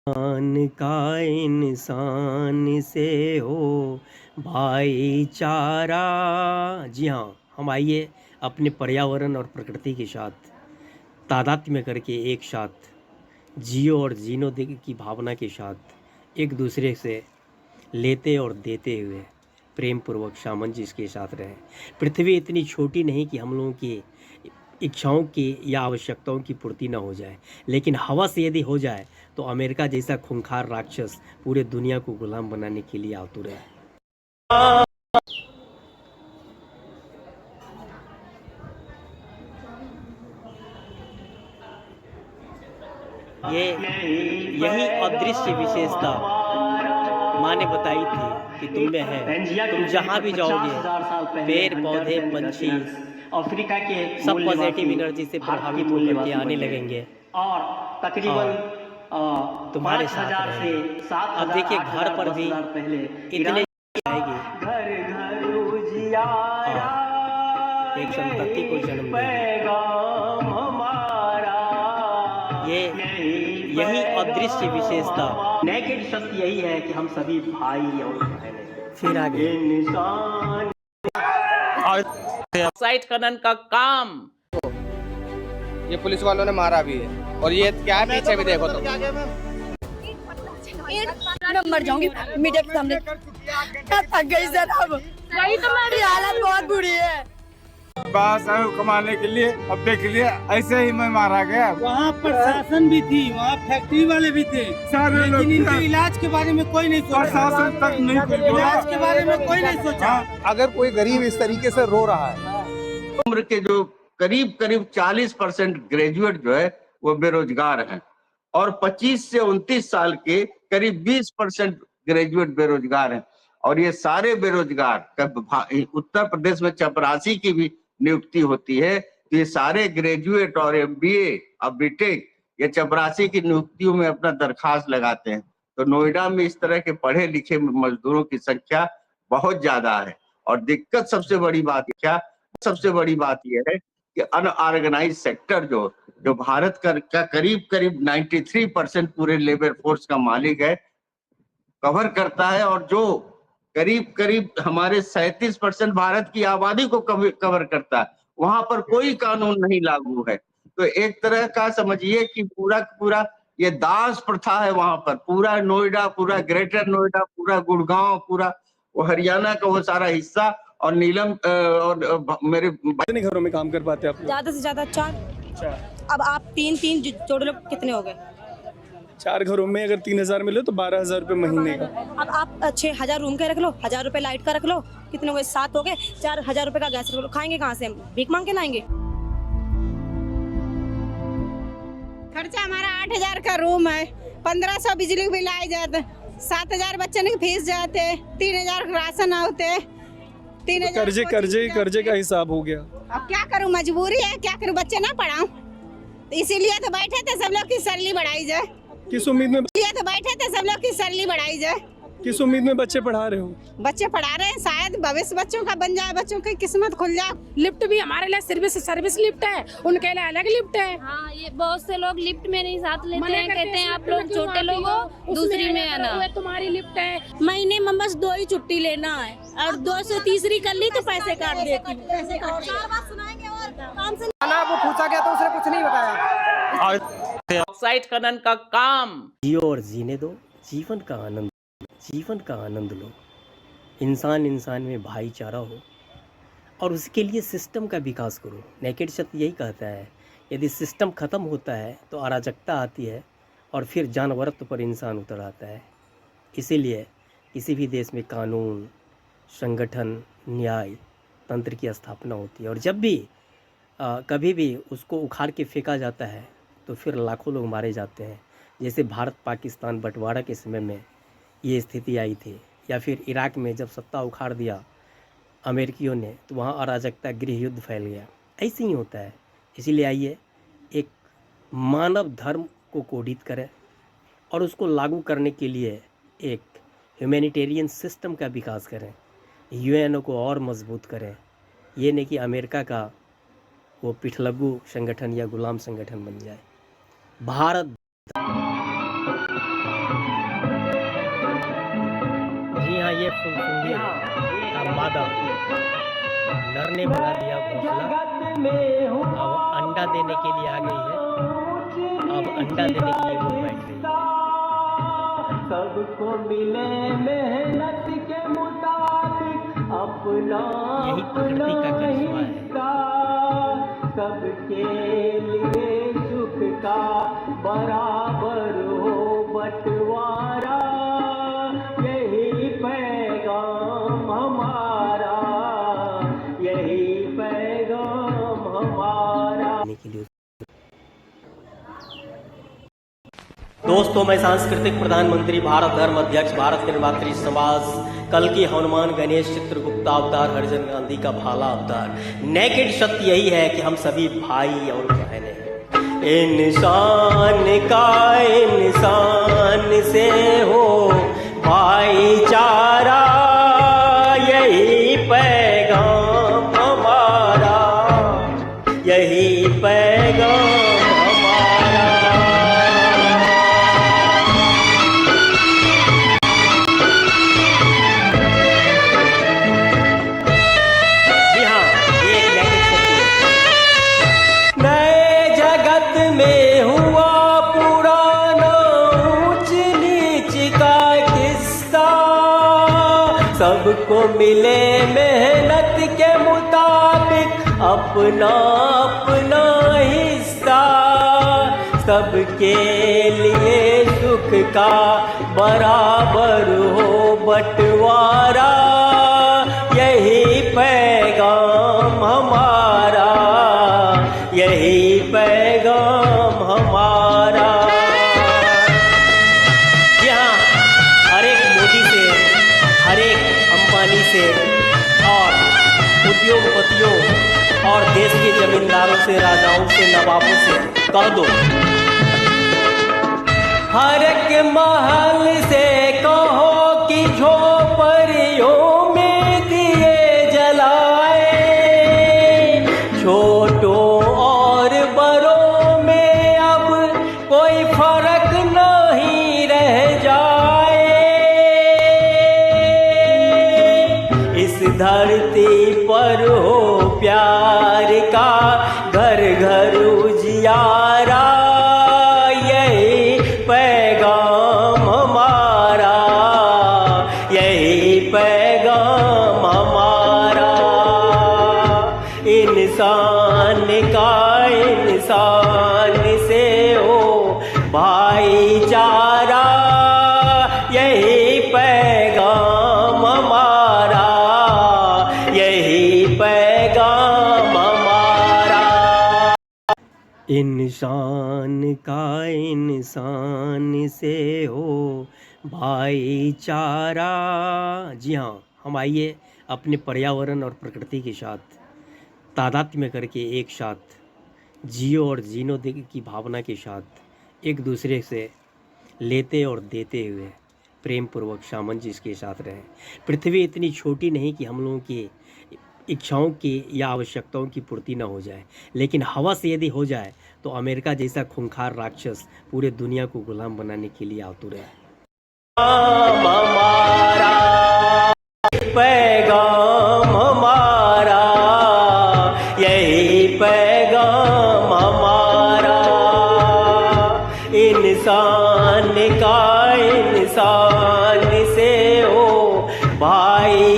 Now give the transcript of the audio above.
इंसान का इंसान से हो भाईचारा। जी हाँ, हम आइए अपने पर्यावरण और प्रकृति के साथ तादात्म्य करके एक साथ जियो और जीनो दे की भावना के साथ एक दूसरे से लेते और देते हुए प्रेम पूर्वक सामंजस्य के साथ रहें। पृथ्वी इतनी छोटी नहीं कि हम लोगों की इच्छाओं की या आवश्यकताओं की पूर्ति ना हो जाए, लेकिन हवा से यदि हो जाए तो अमेरिका जैसा खूंखार राक्षस पूरे दुनिया को गुलाम बनाने के लिए आतुर है। ये यही अदृश्य विशेषता माँ ने बताई थी कि तुम में है, तुम जहाँ भी जाओगे पेड़ पौधे पंछी अफ्रीका के सब पॉजिटिव एनर्जी से प्रभावित होकर के आने लगेंगे और तकरीबन तुम्हारे साथ रहेंगे। अब देखिए घर पर भी इतने आएगी, घर घर उजियारा, एक संतति को जन्म देगा हमारा। ये यही अदृश्य विशेषता नेकेड सत्य यही है कि हम सभी भाई और बहन हैं। फिर आगे निशान साइट खनन का काम ये पुलिस वालों ने मारा भी है और ये क्या है पीछे भी देखो तो मैं मर जाऊंगी मीडिया के सामने। थक गई सर, अब वही तो मेरी हालत बहुत बुरी है। बस कमाने के लिए अपने के लिए ऐसे ही मैं मारा गया। वहाँ प्रशासन भी थी, वहाँ फैक्ट्री वाले भी थे, सारे लोग लेकिन इनके इलाज के बारे में कोई नहीं सोचा। प्रशासन तक नहीं कुछ बोला। इलाज के बारे में कोई नहीं सोचा। अगर कोई गरीब इस तरीके से रो रहा है, उम्र के जो करीब 40% ग्रेजुएट जो है वो बेरोजगार हैं और 25 से 29 साल के करीब 20% ग्रेजुएट बेरोजगार हैं। और ये सारे बेरोजगार उत्तर प्रदेश में चपरासी की भी नियुक्ति होती है, तो ये सारे ग्रेजुएट और MBA और बीटेक ये चपरासी की नियुक्तियों में अपना दरखास्त लगाते हैं। तो नोएडा में इस तरह के पढ़े लिखे मजदूरों की संख्या बहुत ज्यादा है। और दिक्कत सबसे बड़ी बात यह है कि अनऑर्गेनाइज सेक्टर जो भारत का करीब 93% पूरे लेबर फोर्स का मालिक है, कवर करता है, और जो करीब हमारे 37% भारत की आबादी को कवर करता है, वहां पर कोई कानून नहीं लागू है। तो एक तरह का समझिए कि पूरा ये दास प्रथा है वहां पर। पूरा नोएडा, पूरा ग्रेटर नोएडा, पूरा गुड़गांव, पूरा वो हरियाणा का वो सारा हिस्सा और नीलम और मेरे कितने घरों में काम कर पाते आप? ज्यादा से ज्यादा 4। अब आप 3 जोड़े लोग कितने हो गए? 4 घरों में अगर 3000 मिले तो 12,000 रुपए महीने का। अब आप 6,000 रूम का रख लो, 1,000 रुपए लाइट का रख लो, कितने हो गए? 7 हो गए। 4,000 रुपए का गैस रख लो। खाएंगे कहाँ से? हम भीख मांग के लाएंगे? खर्चा हमारा 8,000 का रूम है, 1,500 बिजली बिल आ जाते, 7,000 बच्चों के फीस जाते, 3,000 राशन आते, 3,000 कर्जे का हिसाब हो गया। अब क्या करूं, मजबूरी है, क्या करूं, बच्चे ना पढ़ाऊं, इसीलिए तो बैठे थे सब लोग की सैलरी बढ़ाई जाए। किस उम्मीद में किस उम्मीद में बच्चे पढ़ा रहे हो? बच्चे पढ़ा रहे हैं, शायद भविष्य बच्चों का बन जाए, बच्चों की किस्मत खुल जाए। लिफ्ट भी हमारे लिए सर्विस लिफ्ट है, उनके लिए अलग लिफ्ट है। हाँ, ये बहुत से लोग लिफ्ट में नहीं साथ लेते हैं, कहते हैं आप लोग छोटे लोग हो, दूसरी में आना। तुम्हारी लिफ्ट है, महीने में बस 2 ही छुट्टी लेना है और 2 से तीसरी कर ली तो पैसे काट देती। वो पूछा गया तो उसने कुछ नहीं बताया। साइट खनन का काम जियो और जीने दो, जीवन का आनंद लो। इंसान में भाईचारा हो और उसके लिए सिस्टम का विकास करो। नेकेड सत्य यही कहता है, यदि सिस्टम ख़त्म होता है तो अराजकता आती है और फिर जानवरत्व पर इंसान उतर आता है। इसीलिए किसी भी देश में कानून, संगठन, न्याय तंत्र की स्थापना होती है, और जब भी कभी भी उसको उखाड़ के फेंका जाता है तो फिर लाखों लोग मारे जाते हैं। जैसे भारत पाकिस्तान बंटवारा के समय में ये स्थिति आई थी, या फिर इराक में जब सत्ता उखाड़ दिया अमेरिकियों ने तो वहाँ अराजकता, गृह युद्ध फैल गया। ऐसे ही होता है। इसीलिए आइए एक मानव धर्म को कोडित करें और उसको लागू करने के लिए एक ह्यूमैनिटेरियन सिस्टम का विकास करें, UN को और मजबूत करें। ये नहीं कि अमेरिका का वो पिठलग्गू संगठन या गुलाम संगठन बन जाए। भारत ये फुलफुली का मादा नर ने बना दिया घोंसला, अब अंडा देने के लिए आ गई है, अब अंडा देने के लिए वो बैठ गई है। सबको मिले मेहनत के मुताबिक अपना, यही प्रकृति का करिश्मा है। सबके लिए सुख का बराबर हो बंटवारा, यही पैगाम हमारा, यही पैगाम हमारा। दोस्तों, मैं सांस्कृतिक प्रधानमंत्री, भारत धर्म अध्यक्ष, भारत निर्मात्री समाज, कल की हनुमान गणेश चित्रगुप्ता अवतार, हरिजन गांधी का भाला अवतार। नेकेड सत्य यही है कि हम सभी भाई और बहनें हैं। इंसान का इंसान से हो भाईचारा, यही पैगाम हमारा, यही पैगाम हमारा। जी हाँ, ये एक नैतिक सत्य है। नए जगत में हुआ पुराना ऊंच नीच का किस्सा, सबको मिले मेहनत के मुताबिक अपना अपना हिस्सा, सबके लिए सुख का बराबर हो बंटवारा, यही पैगाम हमारा, यही पैगाम हमारा। जी हाँ, हर एक मोदी से, हर एक अंबानी से और उद्योगपतियों और देश के जमींदारों से, राजाओं से, नवाबों से कह दो, हर एक महल से कहो कि झोपड़ियों में दिए जलाए, छोटों और बड़ों में अब कोई फर्क नहीं रह जाए। इस धरती पर हो प्यार का घर घर उजियारा, यही पैगाम हमारा, यही पैगाम हमारा। इंसान का इंसान से हो भाईचारा, यही पैगाम हमारा, यही पैगाम हमारा। इंसान का इंसान से हो भाईचारा। जी हाँ, हम आइए अपने पर्यावरण और प्रकृति के साथ तादात्म्य में करके एक साथ जियो और जीनो की भावना के साथ एक दूसरे से लेते और देते हुए प्रेम पूर्वक सामंजस्य के साथ रहें। पृथ्वी इतनी छोटी नहीं कि हम लोगों की इच्छाओं की या आवश्यकताओं की पूर्ति न हो जाए, लेकिन हवस यदि हो जाए तो अमेरिका जैसा खूंखार राक्षस पूरे दुनिया को गुलाम बनाने के लिए आतुर है। हमारा पैगाम हमारा, यही पैगाम हमारा। इंसान का इंसान से हो भाई